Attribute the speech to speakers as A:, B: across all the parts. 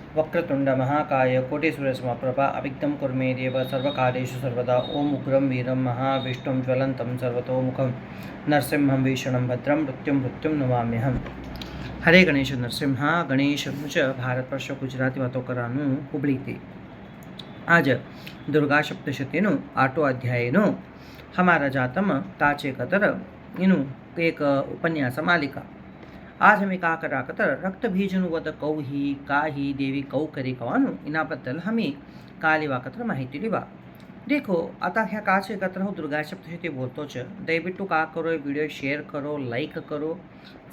A: वक्रतुंड महाकाय कोटिसूर्यसमप्रभा अभिज्ञं कुर्मे देव सर्वकार्येषु सर्वदा ओम उग्रं वीरं महाविष्णुं ज्वलन्तं सर्वतोमुखं नरसिंहं भीषणं भद्रं मृत्युं नमाम्यहं। हरे गणेश नरसिंह गणेश मुझ भारतवर्ष गुजराती वातो करानु हुबळीથી आज दुर्गा सप्तशतीનું 8 अध्यायનું हमारा जातम काचे कतर इनु एक उपन्यास मालिका। आज हमें का करा कतर रक्त बीजनु वद कौही काही देवी कौ करी कवानु इनाबद्दल हमें कालिवा कतर माहिती लिवा। देखो आता ह्या काचे कतर हो दुर्गा सप्तशती बोलतो च दयविಟ್ಟು का करो व्हिडिओ शेअर करो लाईक करो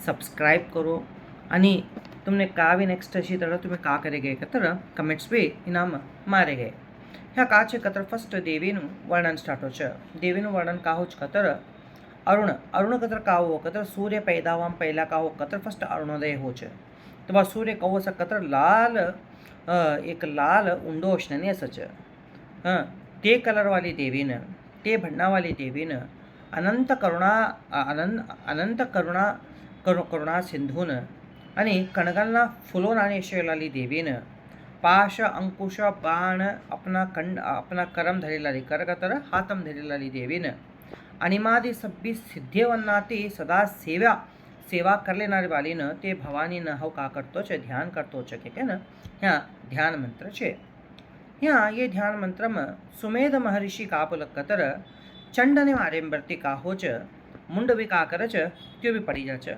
A: सब्सक्राइब करो आणि तुमने का भी नेक्स्ट अशी तरह तुम्हें का करे गए कतर कमेंट्स पे इनाम मारे गए। ह्या काचे कतर फर्स्ट देवीનું વર્ણન સ્ટાર્ટ हो च देवीનું વર્ણન का हो कतर अरुण कतर का हो कतर सूर्य पैदावाम पहला का हो कतर फर्स्ट अरुणोदय हो च तेव्हा सूर्य कहो स कतर लाल एक लाल उंडो असण्याने असच ते कलरवाली देवीनं ते भण्णावाली देवीनं अनंत करुणा सिंधून आणि कणगलना फुलोन आणि अशेलाली देवीनं पाश अंकुश बाण अपना करम धरेलाली करकतर हातम धरेलाली देवीनं अनिमादी सब्बी सिद्धेवन्नाती सदा सेवा करलेनारी वालीनं ते भवानीनं हो का करतो छे ध्यान करतो छे के न ह्या ध्यान मंत्र छे। ह्या ये ध्यान मंत्र में सुमेध महर्षि कापुल कतर चंडने मारेम बरती का हो च मुंड भी का कर च त्यो भी पड़ी जा च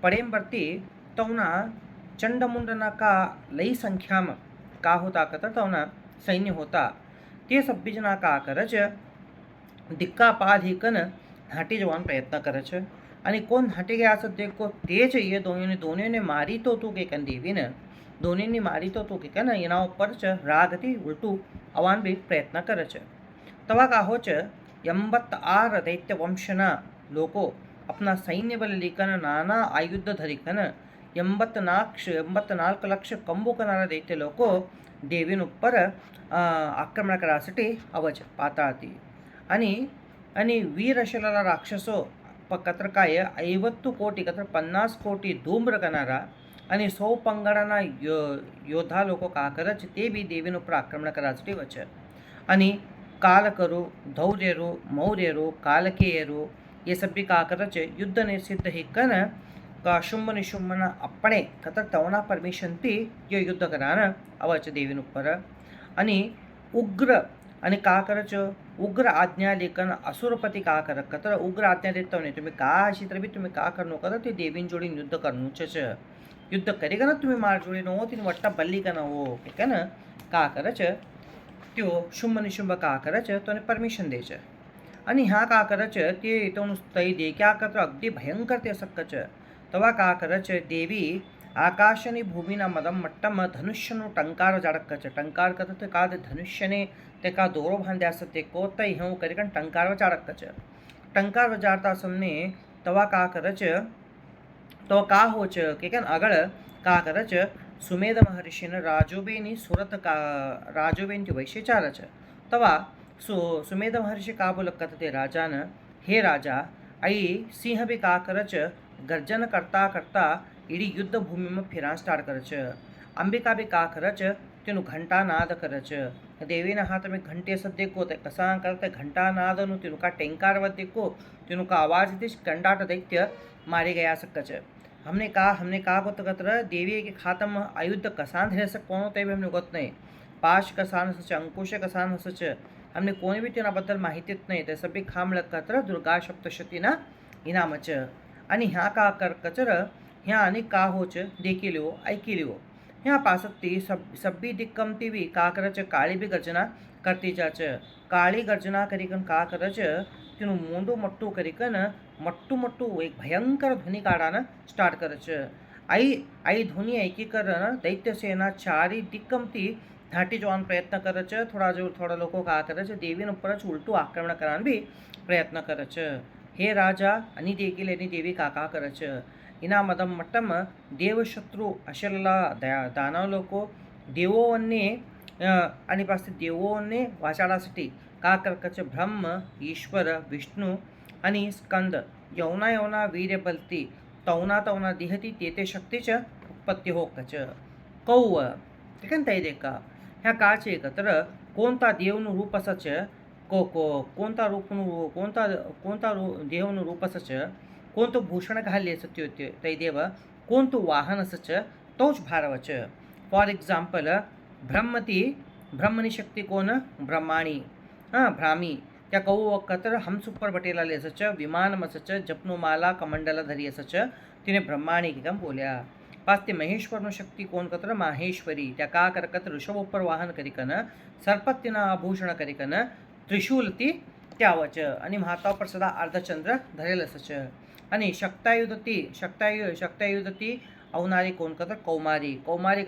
A: पड़ेम बरती तौना चंड मुंडना का लई संख्या में का होता कतर तौना सैन्य होता ते सब्बी जना का कर च दिक्कापाधिकन हाटी जवान प्रयत्न करे छे आणि कोण हाटी ગયા છે देखो तेज ये दोन्हीने मारी तो तू के कन देवीने दोन्हीने मारी तो तू के कन एना ઉપર च रागती उलटू अवान भी प्रयत्न करे छे। तवा का हो च 86 दैत्य वंशना लोको अपना सैन्य बल लेकर नाना आयुध धरिकन 84 लक्ष कंबू करणारा दैत्य लोको देवीन ઉપર आक्रमण करासाठी अवज पाताळती आणि वीर असलेला राक्षसो कतर काय 50 कोटी कतर 50 कोटी धूम्र करणारा आणि 100 पंगडाना योद्धा लोक का करच ते बी देवीन ઉપર आक्रमण करासाठी वच आणि काल करू धौर्यरू मौर्यरू कालकेयरू ये सब भी का करच युद्ध ने सिद्ध हिकन का शुंभ निशुंभना अपने कतर तवना परमिशन ती ये युद्ध करान अवच देवीन ઉપર आणि उग्र आणि का करच उग्र आज्ञा लेखन असुरपति का कर कतर उग्र आज्ञा देता नहीं तुम्हें का अशी तर भी तुम्हें का करनो कतर ते देवीन जोड़ी युद्ध करनु छ युद्ध करेगा ना तुम्हें मार जोड़ी नो तीन वट्टा बल्ली का ना हो के न का करच त्यो शुंभ निशुंभ का करच तो ने परमिशन दे छ आणि हा का करच ते तो तई दे क्या कतर अगदी भयंकर ते सकच तवा का करच देवी आकाशनी भूमिना मदम मट्टम धनुष्यनु टंकार जाडकच टंकार करत का धनुष्यने ते का दोरो बांध्या असते को तई हूँ करिकन टंकार चाडकच टंकार जाडता समने तवा का करच तो का होच के कन अगळ का करच सुमेध महर्षिन राजोबेनी सुरत का राजोबेन वैश्यचारच तवा सुमेध महर्षि का बोलकत ते राजान हे राजा आई सिंह भी का करच गर्जन करता करता इडी युद्ध भूमि में फिरा स्टार्ट करच अंबिका भी का करच तेनु घंटा नाद करच देवीना हाथ में घंटे से देखो ते कसा करते घंटा नाद नु तेनु का टेंकार व देखो तेनु का आवाज दिश कंडाट दैत्य मारे गया सकच हमने का गोत कतर देवी के खातम आयुध कसान धरे सक कोनो ते भी हमने गोत नहीं पाश कसान सच अंकुश कसान सच हमने कोणी भी तेना बद्दल माहितीत नाही ते सभी खाम कतर दुर्गा सप्तशतीना इनामच आणि ह्या का कर कचर ह्या आणि का होच देखी लिओ ऐकी लिओ ह्या पासती सब्बी दिक्कमती भी का करच काळी भी गर्जना करती जाच काळी गर्जना करिकन का करच तिनु मोंडू मट्टू करिकन मट्टू एक भयंकर ध्वनि काढान स्टार्ट करच आई ध्वनि ऐकी कर दैत्य सेना चारी दिक्कमती धाटी जवान प्रयत्न करच थोड़ा लोको का करच देवीन उपरच उलटू आक्रमण करान भी प्रयत्न करच हे राजा आणि देखील आणि देवी काका करच इना मदम मट्टम देवशत्रु अशेला दानव लोको देवोवन्ने आणि पासे देवोवन्ने वाचाडासाठी का करकच ब्रह्म ईश्वर विष्णू आणि स्कंद यवना वीर्य बलती तवना देहती ते शक्तीच उत्पत्ती हो कच कौ ठीक आहे ना ताई का ह्या काचे एकत्र कोणता देवનું રૂપ સચ कोणता देवનું रूप सच कोणतं भूषण घाले सत्य तै देव कोणतं वाहन सच तोच भारवच फॉर एक्झाम्पल ब्रह्मनी शक्ती कोण ब्रह्माणी भ्रामी त्या कहू वखतर हमसुपर बटेला ले सच विमान मसच जपनु माला कमंडला धरी सच तिने ब्रह्माणी की कम बोल्या पाच ते महेश्वरનો શક્તિ કોણ કત્ર માહેશ્વરી त्या का करकत ऋषभ ઉપર વાહન કરીકન સરપત્યના આભૂષણ કરીકન ત્રિશૂલથી ત્યાવચ અને માથા પર સદા અર્ધચંદ્ર ધરેલ સચ અને શક્તાયુધથી અવનારી કોણ કત્ર કૌમારી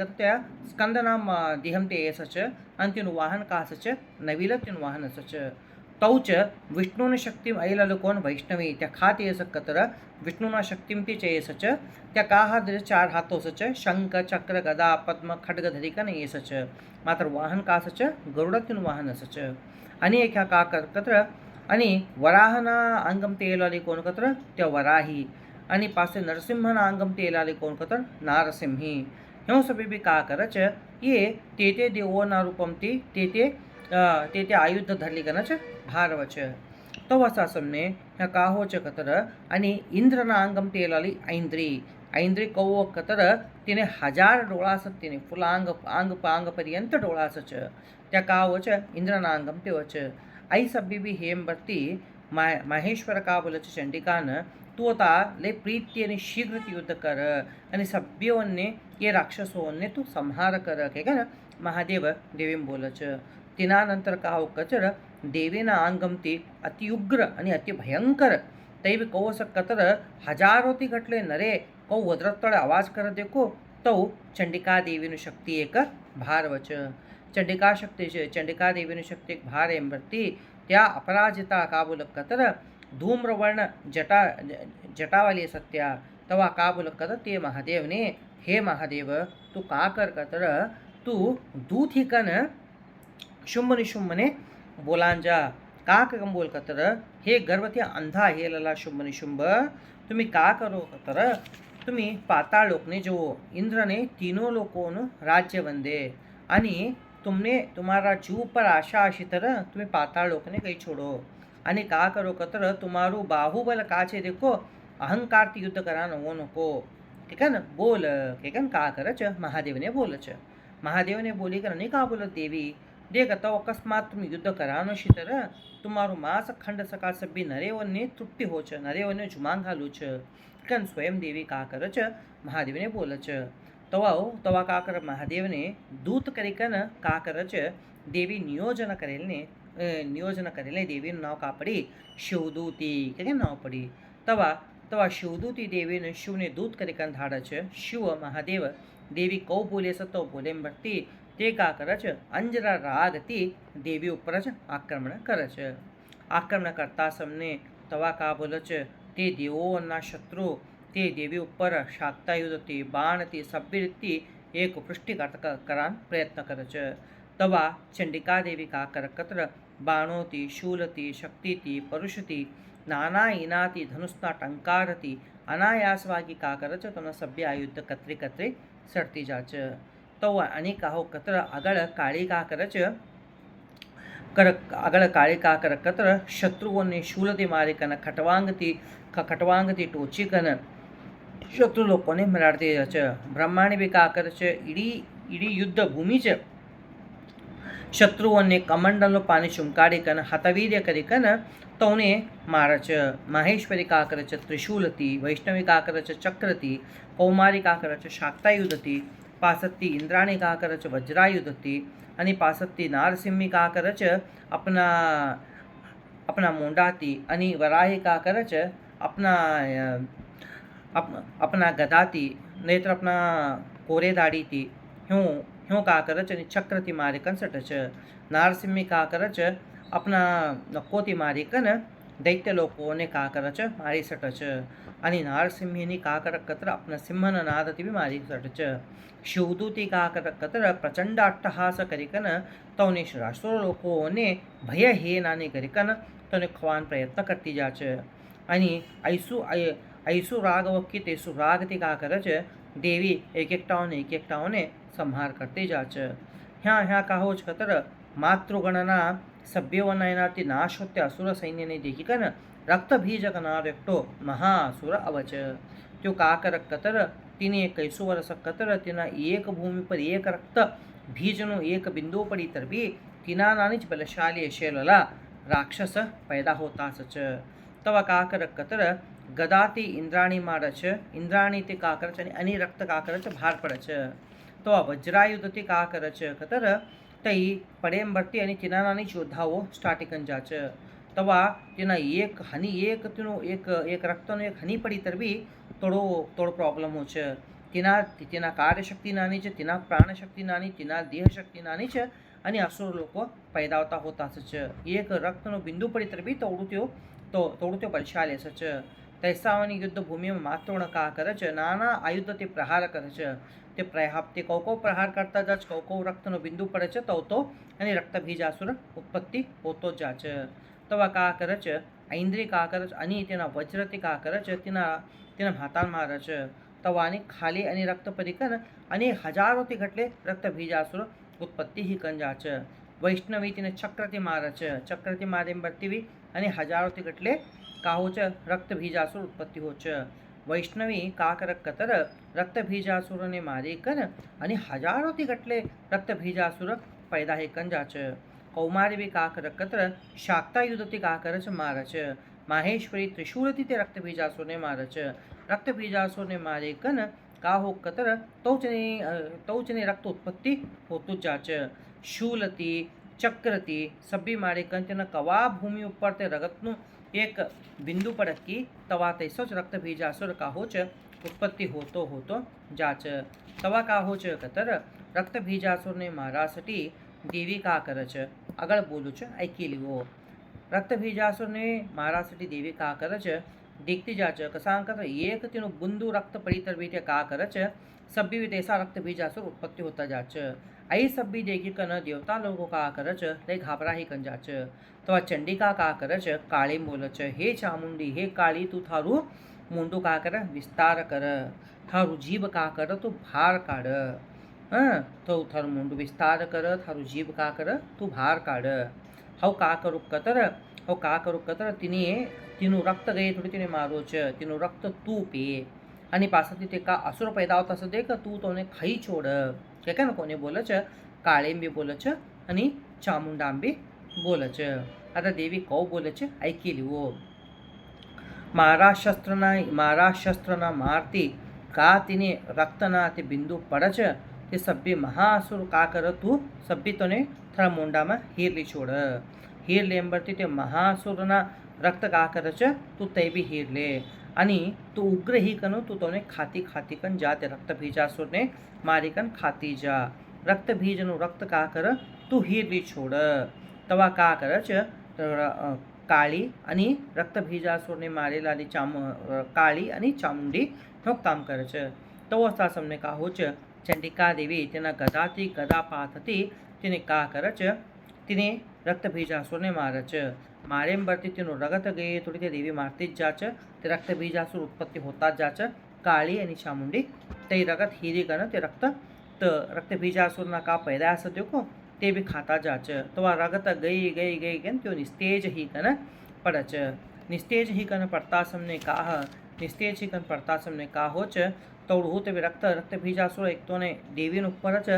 A: કત્ર त्या સ્કંદના દેહમતે એ સચ અને તેનું વાહન કા સચ નવીલ તેનું વાહન સચ तौच विष्णून शक्ती ऐलाल कोण वैष्णवी त्या खात येस कतर विष्णूना शक्तिमती चेसच त्या का हा 4 हाथों सच शंख चक्र गदा पद्म खड्ग धरिकन येसच मात्र वाहन का सच गरुडतिन वाहन सच आणि एका का कत्र आणि वराहना अंगम तेलाली कोण कत्र त्या वराही आणि पासे नरसिंहना अंगम तेलाली कोण कत्र नारसिंही ह्यो सभी भी का करच ये ते देवोना रूपमती ते आयुध धरली कनच भारवच तो वसासमने ह्या काहोच कतर आणि इंद्रना अंगम तेलाली ऐंद्री कौ कतर तिने 1000 डोळासत तिने फुलांग अंग पर्यंत डोळासच त्या कावच इंद्रना अंगम तेवच आई सब्बी भी हेमवर्ती माहेश्वर का बोलच चंडिकान तू आता ले प्रीति आणि शीघ्र युद्ध कर आणि सभ्योने ये राक्षसोने तू संहार कर के का महादेव देवीम बोलच तिनानंतर का हो कचर देवीना अंगमती अतिउग्र आणि अति भयंकर तैव कौस कतर हजारोती घटले नरे कौ वज्रतळ आवाज कर देखो तौ चंडिका देवीनु शक्ती एक भारवच चंडिका देवीनु शक्ती एक भार एंबर्ती त्या अपराजिता काबुल कतर धूम्रवर्ण जटावाली सत्या तवा काबुल कतर ते महादेवने हे महादेव तू का कर कतर तू दूत ही कन शुंभ निशुंभने बोलांजा का कम बोल कतर हे गर्भवती अंधा हे लला शुंभ निशुंभ तुम्ही का करो कतर तुम्ही पाताळ लोकने जो इंद्रने तीनों लोकों राज्य वंदे आणि तुमने तुम्हारा जीव पर आशा आशी तरह तुम्ही पाताळ लोकने कहीं छोड़ो आणि का करो कतर तुम्हारू बाहुबल काचे देखो अहंकार युद्ध करा नको नको ठीक है ना बोल ठीक है का करच महादेवने बोलच महादेवने बोली कर नहीं का बोलत देवी देख तो अकस्मात तुम युद्ध करानो शितर तुम्हारू मास खंड सका सभी नरेवने तृप्ति होच नरेवने जुमांग घालूच कन स्वयं देवी का करच महादेवने बोलच तवा का कर महादेवने दूत करिकन का करच देवी नियोजन करेलने देवी नाव का पड़ी शिवदूती के नाव पड़ी तवा शिवदूती देवीने शिवने दूत करिकन धाडच शिव महादेव देवी कौ बोले सतो बोले भरती ते का करच अंजरा रागती देवी उपरच आक्रमण करता समने तवा का बोलच ते देवोना शत्रु ते देवी ઉપર શાક્તાયુધથી બાણથી સભ્ય રીતથી એક પૃષ્ટિઘાત કરાન પ્રયત્ન કરે છે તવા ચંડિકા દેવી કા કરકત્ર બાણોથી શૂલથી શક્તિથી પરુષથી નાના ઇનાથી ધનુષના ટંકારથી અનાયાસವಾಗಿ કા કરે છે તમના સભ્ય આયુધ કત્રી સડતી જાચ તો અનેક આહો કત્ર આગળ કાળી કા કરે છે આગળ કાળી કા કરકત્ર શત્રુઓને શૂલથી મારી કન ખટવાંગથી ટોચી કન શત્રુ લોકોને મરાડતી છે બ્રહ્માણી બી કા કરે છે ઈડી યુદ્ધ ભૂમિ છે શત્રુઓને કમંડલનો પાણી ચુમકાડી કન હતવીર્ય કરી કન તોને મારે છે માહેશ્વરી કા કરે છે ત્રિશૂલથી વૈષ્ણવી કા કરે છે ચક્રથી કૌમારી કા કરે છે શાક્તાયુધથી પાસતથી इंद्राणी का करे છે વજ્રાયુધથી અને પાસતથી નારસિંહી का करे છે अपना मोंडाती અને વરાહી का करे છે अपना गदाती नेत्र अपना कोरे दाड़ी थी ह्यों का करच आणि चक्रती मारी कन सटच नारसिंही का करच अपना नकोती मारी कन दैत्य लोकोने का करच मारी सटच आणि नारसिंहिनी का करक कत्र अपना सिंहन नादती भी मारी सटच शिवदूती का करक कत्र प्रचंड अट्टहास करिकन तौने राष्ट्र लोकोने भय हे नानी करिकन तोने खवान प्रयत्न करती जाच आणि ऐसु रागवक्की तेसु रागती का करच देवी एक एकटाओने संहार करते जाच. ह्या का होच कतर मातृगणना सभ्यवनयनाती नाश होते असुर सैन्यने देखीकन रक्तबीज कनार एकटो महाअसुर अवच. त्यो काकर कतर तिने 21 વર્ષ કતર તેના એક ભૂમિ પર એક રક્ત બીજનું એક બિંદુ પડી તરબી તિનાનાની જ બલશાલી શેલલા રાક્ષસ પેદા હોતા સચ. તવા કાકર કતર ગદાતી ઇન્દ્રાણી મારચ ઇન્દ્રાણી તે કાકરચ અને રક્ત કાકરચ ભાર પડચ. તો વજ્રાયુધથી કાકરચ કતર તઈ પડેમ અને તિનાનાની યોદ્ધાઓ સ્ટાર્ટિકન જાચ. તવા તેના એક રક્તનો એક હની પડી તરબી થોડો પ્રોબ્લેમો છે. તેના કાર્યશક્તિ નાની છે, તેના પ્રાણશક્તિ નાની, તેના દેહશક્તિ નાની છે અને અસુર લોકો પૈદાવતા હોતા છે. એક રક્તનો બિંદુ પડી તરબી તોડું તે બલશાલે છે. તૈસાવાની યુદ્ધ ભૂમિમાં માતૃણ કા કરે છે, નાના આયુધ તે પ્રહાર કરે છે. તે કૌ પ્રહાર કરતા જાય, કૌ રક્તનો બિંદુ પડે છે તો અને રક્તબીજાસુર ઉત્પત્તિ હોતો જ છે. તવા કા કરે છે ઐન્દ્રી કા કરે છે અને તેના વજ્રથી કા કરે છે તેના ભાતાન મારે છે. તવાની ખાલી અને રક્ત પરિકન અને હજારોથી ઘટલે રક્તબીજાસુર ઉત્પત્તિ ही કંજા છે. વૈષ્ણવી તેને ચક્રથી મારે છે, ચક્રથી મારે બરતીવી અને હજારોથી ઘટલે કાહો છે રક્તબીજાસુર ઉત્પત્તિ હો છે. વૈષ્ણવી કાકર કતર રક્તબીજાસુરને મારી કન અને હજારોથી ઘટલે રક્તબીજાસુર પેદા હે કંજા છે. કૌમારી કાકર કતર શાક્તા યુદ્ધથી કાકર છે મારે છે. માહેશ્વરી ત્રિશૂળથી તે રક્તબીજાસુરને મારે છે. રક્તબીજાસુરને મારે કન કાહો કતર તૌચની રક્ત ઉત્પત્તિ હોતું જ છે. શૂલથી ચક્રથી સભ્ય મારે કન તેના કવા ભૂમિ ઉપર તે રગતનું એક બિંદુ પડકી તવા તૈસો જ રક્તબીજાસુર કાહો છે ઉત્પત્તિ હોતો જા છે. તવા કાહો છે કતર રક્તબીજાસુરને મારાસટી દેવી કા કરે છે. આગળ બોલું છે ऐकी લીવો. રક્તબીજાસુરને મારાસટી દેવી કા કરે છે देखती जा च कसांक एक तीनों बुंदू रक्त पड़ी तरबीते का करच सभी विदेशा रक्त बीजासुर उत्पत्ति होता जाच. आई सभी देखी कन देवता लोगों का करच ले घाबरा ही कन जाच. तो चंडिका का करच काली बोलच हे चामुंडी हे काली तू थारू मुंडू का कर विस्तार कर, थारू जीभ का कर तू भार काढ़. तो थारू मुंडू विस्तार कर, थारू जीभ का कर तू भार काढ़. हव का करू कतर તેનું રક્ત ગયે થોડી તેને મારો છે, તેનું રક્ત તું પીએ અને પાછળથી તે કા અસુર પેદા આવતા છે દેખ તું તોને ખાઈ છોડ કે ને કોને બોલે છે કાળેંબી બોલે છે અને ચામુંડાંબી બોલે છે. आता દેવી કૌ બોલે છે ऐकी લીવો. મારા શસ્ત્રના મારતી કા તેને રક્તના તે બિંદુ પડે છે તે સભ્ય મહાસુર કા કર તું સભ્ય તોને થરા મોંડામાં હીરલી છોડ. હીર લેંબરથી તે મહાસુરના रक्त का करच तू ते भी हीर ले आणि तू उग्र ही कनो तू तोने खाती कन जाते रक्तबीजासुर ने मारी कन खाती जा. रक्तबीजनु रक्त का कर तू हीरली छोड़. तवा का करच काळी आणि रक्तबीजासुरने मारेलाली काळी आणि चामुंडी નો કામ કરે છે. તો સાસમને કાહો છે ચંડિકા દેવી તેના ગદાથી ગદા પાથથી તેને કા કરે છે તેને રક્તબીજાસુરને મારે છે. મારેમ બરતી તેનું રગત ગઈ થોડી તે દેવી મારતી જ જા છે. તે રક્તબીજાસુર ઉત્પત્તિ હોતા જ જા છે. કાળી અને ચામુંડી તે રગત હીરી ગણ તે રક્તબીજાસુરના કા पैदा से देखो તે બી ખાતા જા છે. તો આ રગત ગઈ કેમ તેઓ નિસ્તેજ હી કન પડે છે. નિસ્તેજ હી કન પડતા સમને નિસ્તેજ હી કન પડતા સમને કાહો છે તોડવું તે રક્તબીજાસુર એક તો ને દેવીને ઉપર જ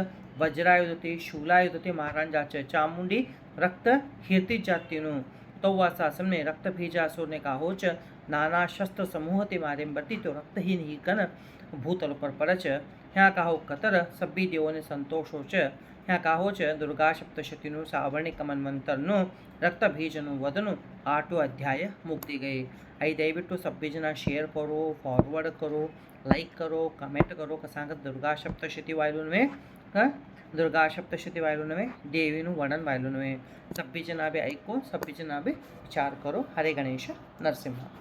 A: વજ્રાયુધથી શૂલાયુધથી મારણ જા છે. ચામુંડી રક્ત હીરતી જ જાતિનું तो वह शासन में रक्तबीजासुर ने कहा होच नाना शस्त्र समूह ते मारे बरती तो रक्तहीन ही कन भूतल पर परच. यहाँ कहो कतर सभी देवों ने संतोष होच. यहाँ कहो च दुर्गा सप्तशतीनु सावर्णिक मन्वंतरनु रक्तबीजनु वदनु 8 अध्याय मुक्ति गई. आई दयविಟ್ಟು सभी जना शेयर करो, फॉरवर्ड करो, लाइक करो, कमेंट करो. कसांग दुर्गा सप्तशती वायलुन में दुर्गा सप्तशती वायलुन में देवीનું વર્ણન વાયલું સભ્ય જનાબે ऐको सभी जनाबे विचार करो. हरे गणेश नरसिंह.